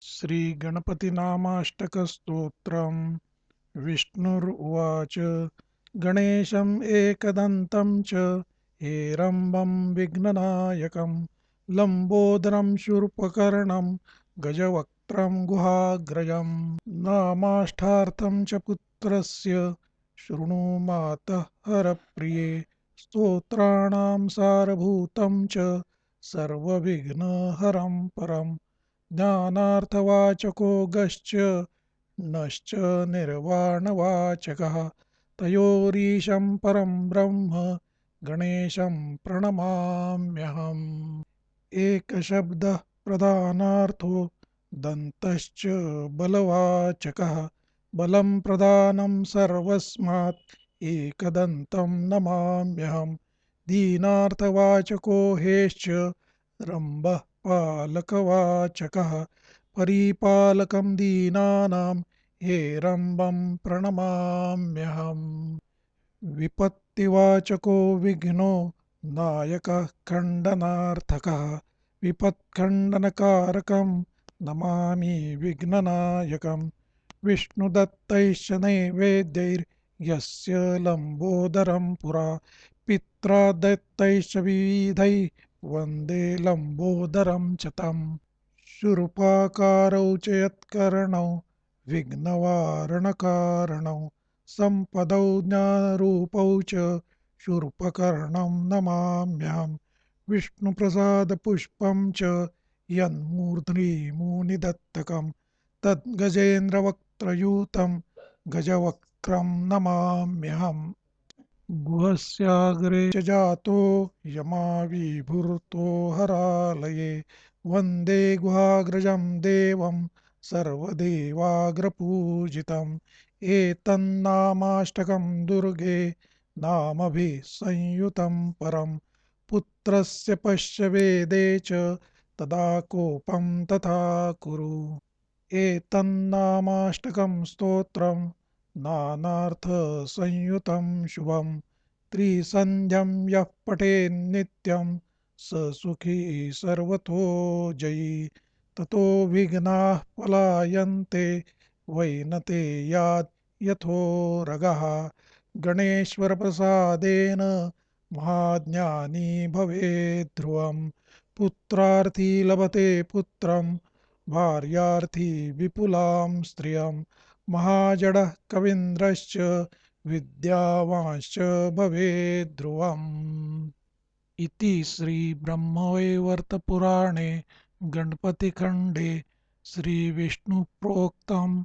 श्रीगणपतिनामाष्टकस्तोत्रम् विष्णुर्उवाच। गणेशम् एकदन्तं च हेरम्बं विघ्ननायकं लम्बोदरं शूर्पकर्णं गजवक्त्रं गुहाग्रजम् नामाष्टार्थं च पुत्रस्य शृणु मातः हरप्रिये स्तोत्राणां सारभूतं च सर्वविघ्नहरं परम् ज्ञानार्थवाचको गश्च नश्च निर्वाणवाचकः तयोरीशं परं ब्रह्म गणेशं प्रणमाम्यहम्। एकशब्दः प्रधानार्थो दन्तश्च बलवाचकः बलं प्रधानं सर्वस्मात् एकदन्तं नमाम्यहम्। दीनार्थवाचको हेश्च रम्भः पालकवाचकः परिपालकं दीनानां हेरम्बं प्रणमाम्यहम्। विपत्तिवाचको विघ्नो नायकः खण्डनार्थकः विपत्खण्डनकारकं नमामि विघ्ननायकम्। विष्णुदत्तैश्च नैवेद्यैर्यस्य लम्बोदरं पुरा पित्रा दत्तैश्च विविधैः वन्दे लम्बोदरं च तम्। शूर्पाकारौ च यत्कर्णौ विघ्नवारणकारणौ सम्पदौ ज्ञानरूपौ च शूर्पकर्णं नमाम्यहम्। विष्णुप्रसादपुष्पं च यन्मूर्ध्नि मुनिदत्तकं तद्गजेन्द्रवक्त्रयूतं गजवक्त्रं नमाम्यहम्। गुहस्याग्रे च जातो यमाविभूतो हरालये वन्दे गुहाग्रजं देवं सर्वदेवाग्रपूजितम्। एतन्नामाष्टकं दुर्गे नामभिः संयुतं परं पुत्रस्य पश्य वेदे च तदा कोपं तथा कुरु। एतन्नामाष्टकं स्तोत्रं नानार्थसंयुतं शुभं त्रिसन्ध्यं यः पठेन्नित्यं स सुखी सर्वतो जयी ततो विघ्नाः पलायन्ते वैनतेयात् यथोरगः। गणेश्वरप्रसादेन महाज्ञानी भवेत् ध्रुवम् पुत्रार्थी लभते पुत्रं भार्यार्थी विपुलां स्त्रियं महाजडः कवीन्द्रश्च विद्यावांश्च भवेत् ध्रुवम्। इति श्रीब्रह्मवैवर्तपुराणे गणपतिखण्डे श्रीविष्णुप्रोक्तं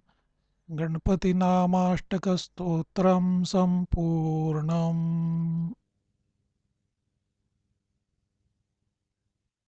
गणपतिनामाष्टकस्तोत्रं सम्पूर्णम्।